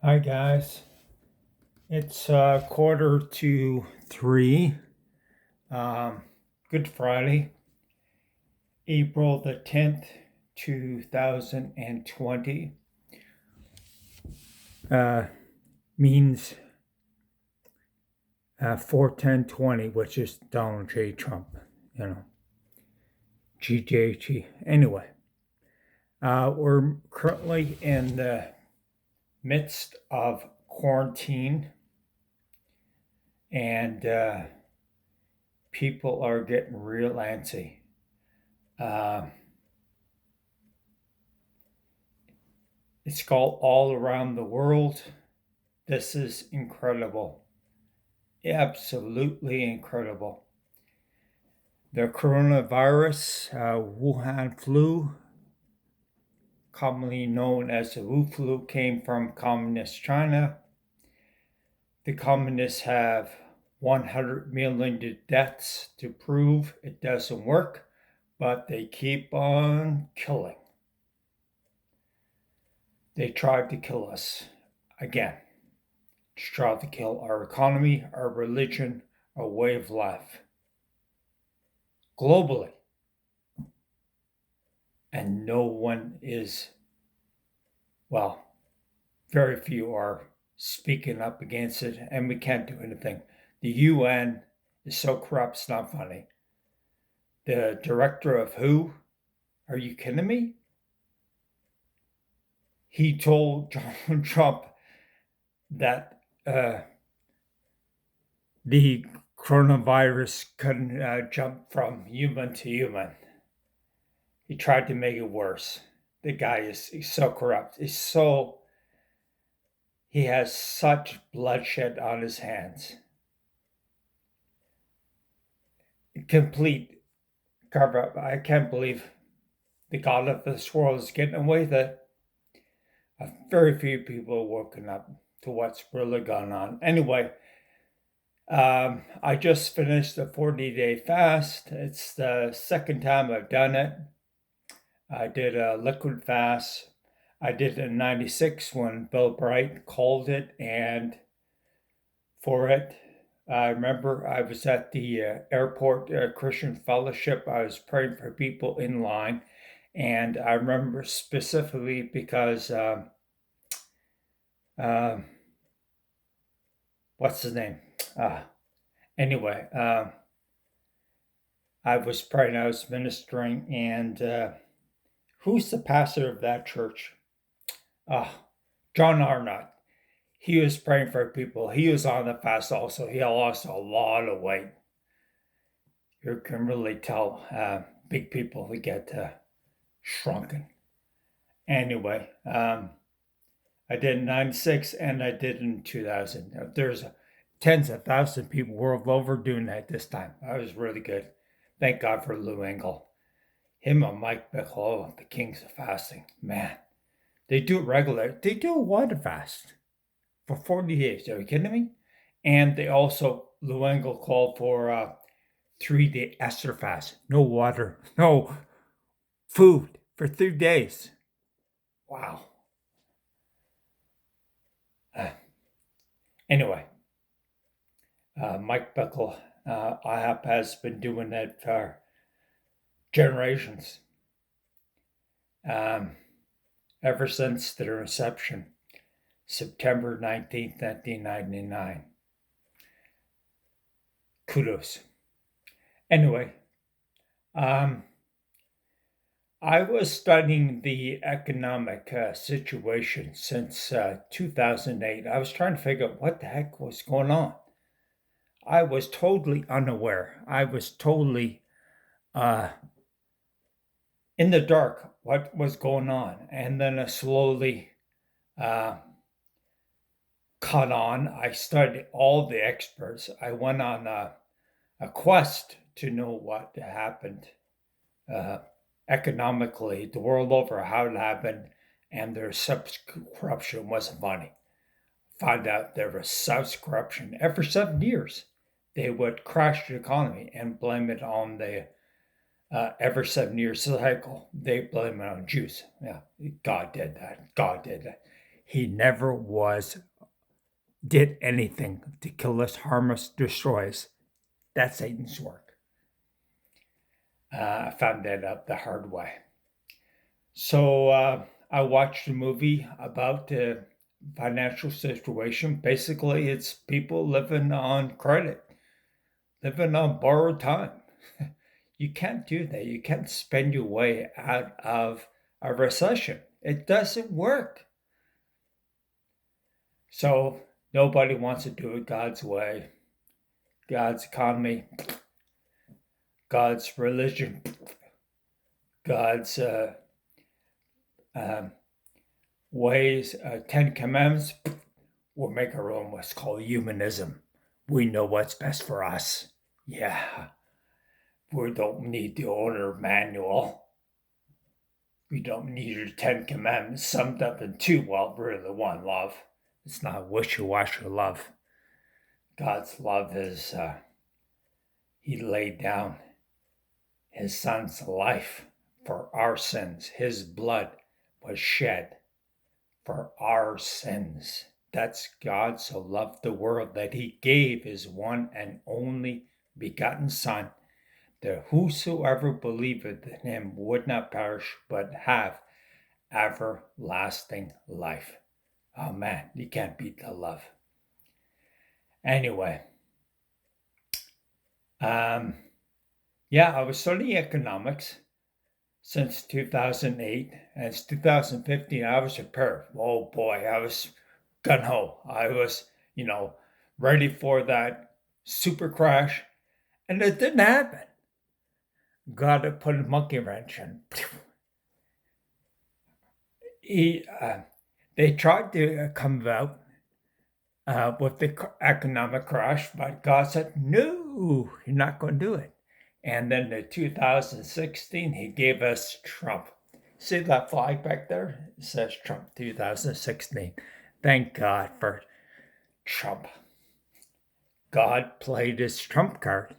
Hi guys, it's 2:45. Um, Good Friday, April the 10th, 2020. Uh, Means 4/10/20, which is Donald J. Trump. You know, GJT. Anyway, we're currently in the midst of quarantine, and people are getting real antsy. Uh, It's called all around the world. This is incredible. Absolutely incredible. The coronavirus, Wuhan flu, commonly known as the Wu flu, came from communist China. The communists have 100 million deaths to prove it doesn't work, but they keep on killing. They tried to kill us again. Tried to kill our economy, our religion, our way of life globally. And no one is, well, very few are speaking up against it, and we can't do anything. The UN is so corrupt, it's not funny. The director of WHO, are you kidding me? He told Donald Trump that the coronavirus couldn't jump from human to human. He tried to make it worse. The guy he's so corrupt. He has such bloodshed on his hands. Complete cover up. I can't believe the God of this world is getting away with it. Very few people are woken up to what's really going on. Anyway, I just finished a 40-day fast. It's the second time I've done it. I did a liquid fast. I did it in 96 when Bill Bright called it, and for it, I remember I was at the airport Christian Fellowship. I was praying for people in line, and I remember specifically because what's his name? Anyway, I was praying, I was ministering, and who's the pastor of that church? John Arnott. He was praying for people. He was on the fast also. He lost a lot of weight. You can really tell big people who get shrunken. Anyway, I did in 96 and I did in 2000. There's tens of thousands of people world over doing that this time. That was really good. Thank God for Lou Engle. Him and Mike Bickle, the kings of fasting. Man, they do it regular. They do a water fast for 40 days. Are you kidding me? And they also, Lou Engle called for a 3-day Esther fast. No water, no food for 3 days. Wow. Anyway, Mike Bickle, IHOP has been doing that for generations. Ever since their inception, September 19th, 1999. Kudos. Anyway, I was studying the economic situation since 2008. I was trying to figure out what the heck was going on. I was totally unaware. I was totally in the dark what was going on. And then I slowly caught on. I studied all the experts. I went on a quest to know what happened economically the world over, how it happened, and their such corruption wasn't funny. Found out there was such corruption every 7 years. They would crash the economy and blame it on the every 7 year cycle. They blame it on Jews. Yeah, God did that. God did that. He never did anything to kill us, harm us, destroy us. That's Satan's work. I found that out the hard way. So I watched a movie about the financial situation. Basically, it's people living on credit, living on borrowed time. You can't do that. You can't spend your way out of a recession. It doesn't work. So nobody wants to do it God's way. God's economy, God's religion, God's ways, 10 Commandments. We'll make our own what's called humanism. We know what's best for us. Yeah. We don't need the owner manual. We don't need your 10 Commandments summed up in two. Well, really one, love. It's not wishy-washy love. God's love is, he laid down his son's life for our sins. His blood was shed for our sins. That's God so loved the world that he gave his one and only begotten Son, that whosoever believeth in him would not perish, but have everlasting life. Oh man, you can't beat the love. Anyway, I was studying economics since 2008, and it's 2015. I was prepared. Oh boy, I was gung-ho. I was, ready for that super crash, and it didn't happen. God had put a monkey wrench in. They tried to come out with the economic crash, but God said, no, you're not going to do it. And then in 2016, he gave us Trump. See that flag back there? It says Trump 2016. Thank God for Trump. God played his Trump card.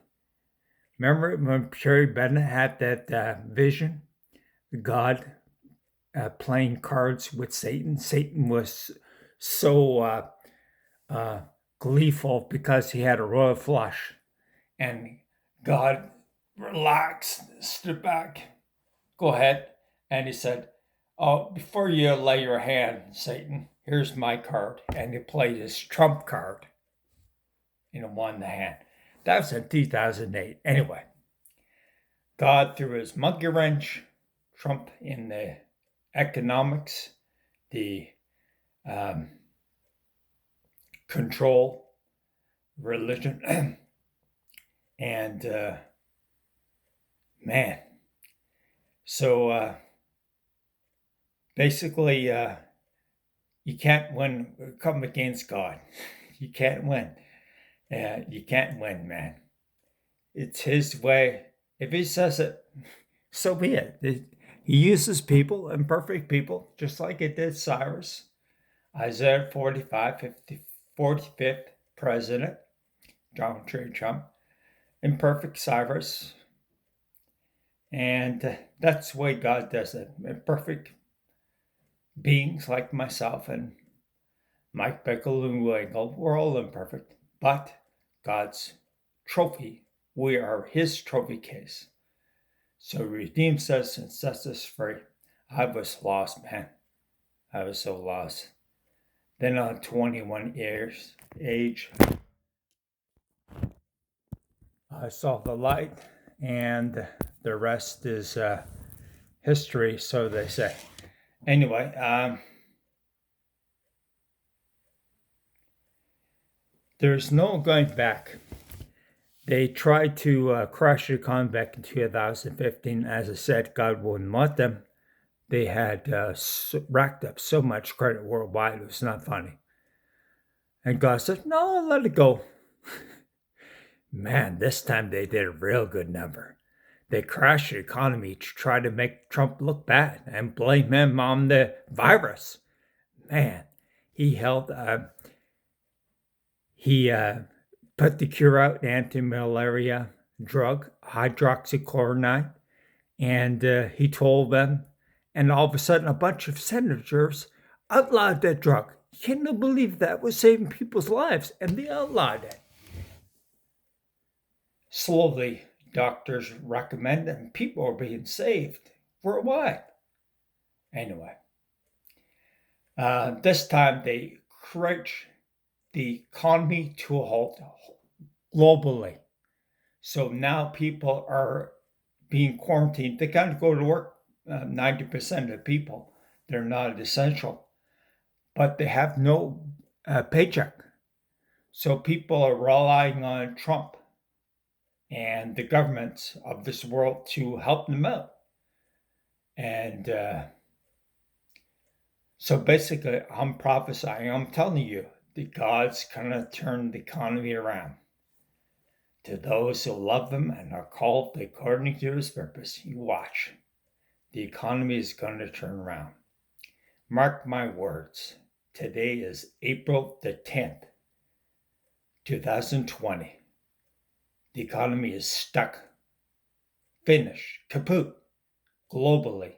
Remember when Sherry Bennett had that vision? God playing cards with Satan. Satan was so gleeful because he had a royal flush. And God relaxed, stood back. Go ahead. And he said, oh, before you lay your hand, Satan, here's my card. And he played his Trump card. Won the hand. That was in 2008. Anyway, God threw his monkey wrench, Trump in the economics, the control, religion, and man. So basically, you can't win, come against God. You can't win. You can't win, man. It's his way. If he says it, so be it. He uses people, imperfect people, just like it did Cyrus. Isaiah 45, 45th president, Donald J. Trump, imperfect Cyrus. And that's the way God does it. Imperfect beings like myself and Mike Bickle and Wingle, we're all imperfect. But God's trophy, we are his trophy case. So he redeems us and sets us free. I was lost, man. I was so lost. Then on 21 years age, I saw the light, and the rest is history, so they say. Anyway, there's no going back. They tried to crash the economy back in 2015. As I said, God wouldn't let them. They had racked up so much credit worldwide, it was not funny. And God said, no, let it go. Man, this time they did a real good number. They crashed the economy to try to make Trump look bad and blame him on the virus. Man, he put the cure out, anti-malaria drug, hydroxychloroquine, and he told them, and all of a sudden a bunch of senators outlawed that drug. You can't believe that was saving people's lives, and they outlawed it. Slowly, doctors recommend it, and people are being saved worldwide. Anyway, this time they crunch the economy to a halt globally. So now people are being quarantined. They can't go to work. 90% of the people, they're not essential, but they have no paycheck. So people are relying on Trump and the governments of this world to help them out. And so basically, I'm prophesying, I'm telling you that God's going to turn the economy around. To those who love him and are called according to his purpose, you watch. The economy is going to turn around. Mark my words. Today is April the 10th, 2020. The economy is stuck, finished, kaput, globally.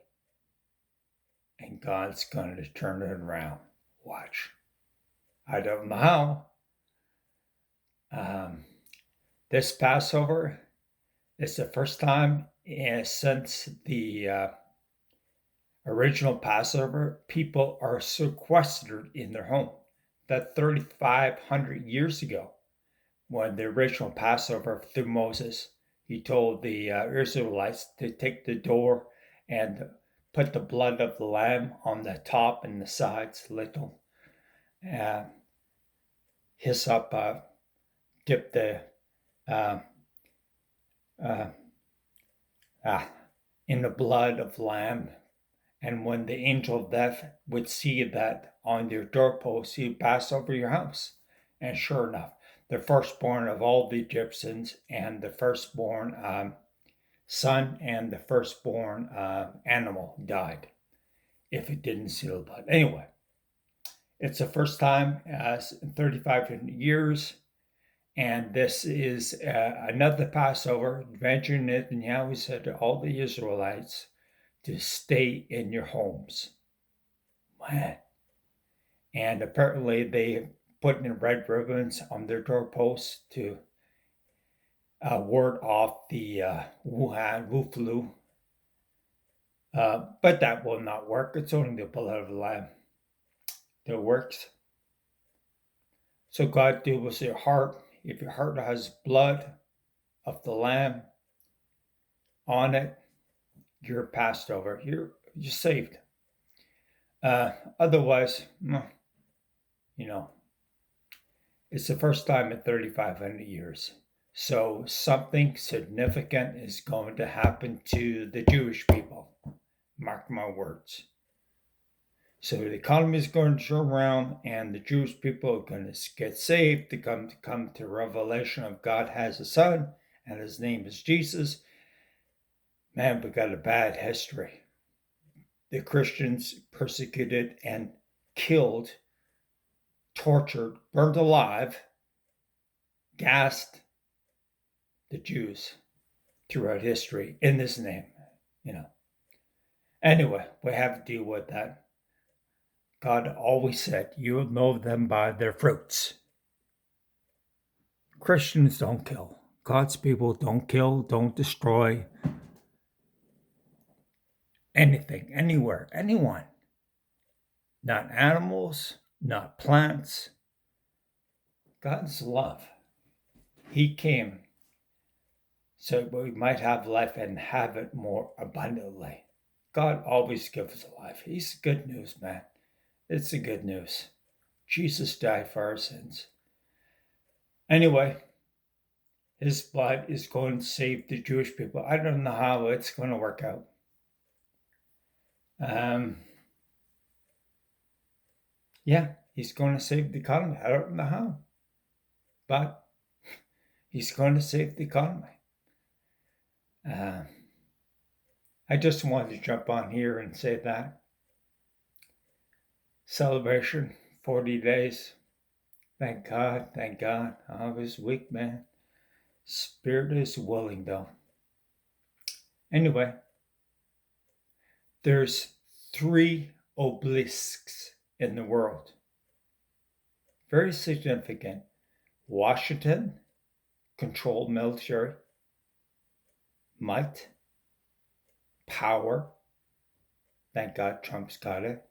And God's going to turn it around. Watch. I don't know how. This Passover is the first time since the original Passover, people are sequestered in their home. That 3,500 years ago, when the original Passover through Moses, he told the Israelites to take the door and put the blood of the lamb on the top and the sides, little hyssop, dip the in the blood of the lamb. And when the angel of death would see that on your doorpost, he'd pass over your house. And sure enough, the firstborn of all the Egyptians and the firstborn son and the firstborn animal died if it didn't see the blood. Anyway, it's the first time in 3,500 years. And this is another Passover. Benjamin Netanyahu said to all the Israelites to stay in your homes. Man. And apparently they put in red ribbons on their doorposts to ward off the Wuhan flu. But that will not work. It's only the blood of the lamb that works. So God deals with your heart. If your heart has blood of the lamb on it, you're passed over. You're saved. Otherwise, it's the first time in 3,500 years. So something significant is going to happen to the Jewish people. Mark my words. So the economy is going to turn around, and the Jewish people are going to get saved to come to revelation of God has a son, and his name is Jesus. Man, we got a bad history. The Christians persecuted and killed, tortured, burned alive, gassed the Jews throughout history in this name, Anyway, we have to deal with that. God always said, you'll know them by their fruits. Christians don't kill. God's people don't kill, don't destroy anything, anywhere, anyone. Not animals, not plants. God's love. He came so we might have life and have it more abundantly. God always gives us life. He's good news, man. It's the good news. Jesus died for our sins. Anyway, his blood is going to save the Jewish people. I don't know how it's going to work out. He's going to save the economy. I don't know how, but he's going to save the economy. I just wanted to jump on here and say that. Celebration, 40 days. Thank God. I was weak, man. Spirit is willing, though. Anyway, there's 3 obelisks in the world. Very significant. Washington, controlled military, might, power. Thank God Trump's got it.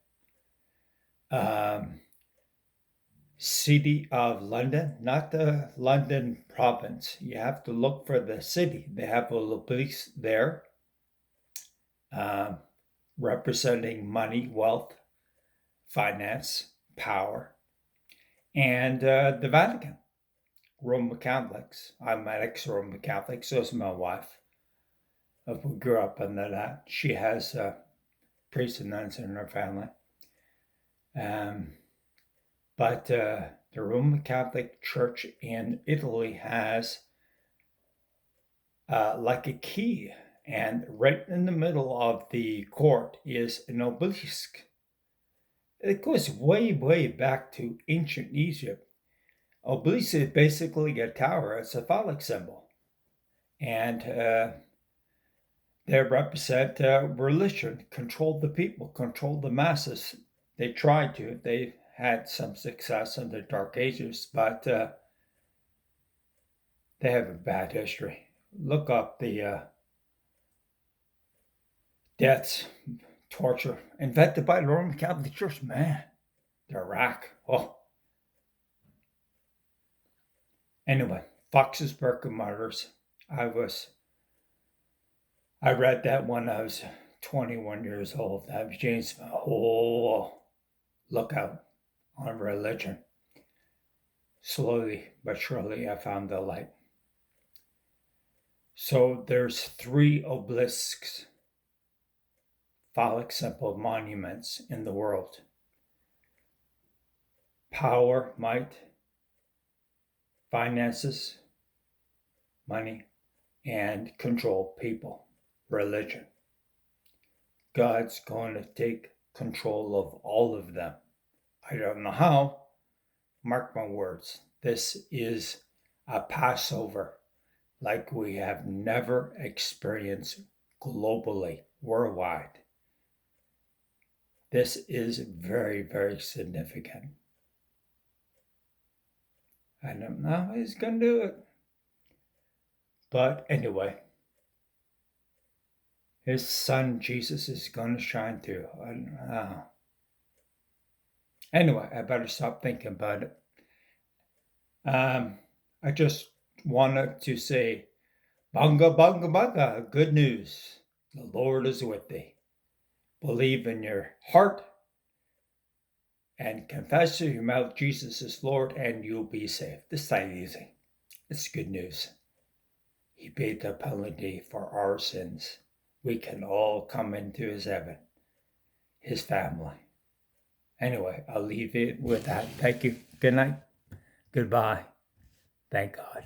City of London, not the London province. You have to look for the city. They have a obelisk there representing money, wealth, finance, power, and the Vatican, Roman Catholics. I'm an ex-Roman Catholic, so is my wife. We grew up under that. She has priests and nuns in her family. But the Roman Catholic Church in Italy has like a key, and right in the middle of the court is an obelisk. It goes way, way back to ancient Egypt. Obelisk is basically a tower. It's a phallic symbol. And they represent religion, control the people, control the masses. They tried to. They had some success in the Dark Ages, but they have a bad history. Look up the deaths, torture invented by the Roman Catholic Church. Man, the Iraq. Oh. Anyway, Fox's Book of Martyrs. I read that when I was 21 years old. That changed my whole lookout on religion. Slowly but surely, I found the light. So there's 3 obelisks, phallic symbol monuments in the world. Power, might, finances, money, and control, people, religion. God's going to take control of all of them. I don't know how. Mark my words. This is a Passover like we have never experienced globally, worldwide. This is very, very significant. I don't know how he's going to do it. But anyway, his son Jesus is going to shine through. I don't know. Anyway, I better stop thinking about it. I just wanted to say, bunga, bunga, bunga, good news. The Lord is with thee. Believe in your heart and confess to your mouth Jesus is Lord, and you'll be saved. It's not easy. It's good news. He paid the penalty for our sins. We can all come into his heaven, his family. Anyway, I'll leave it with that. Thank you. Good night. Goodbye. Thank God.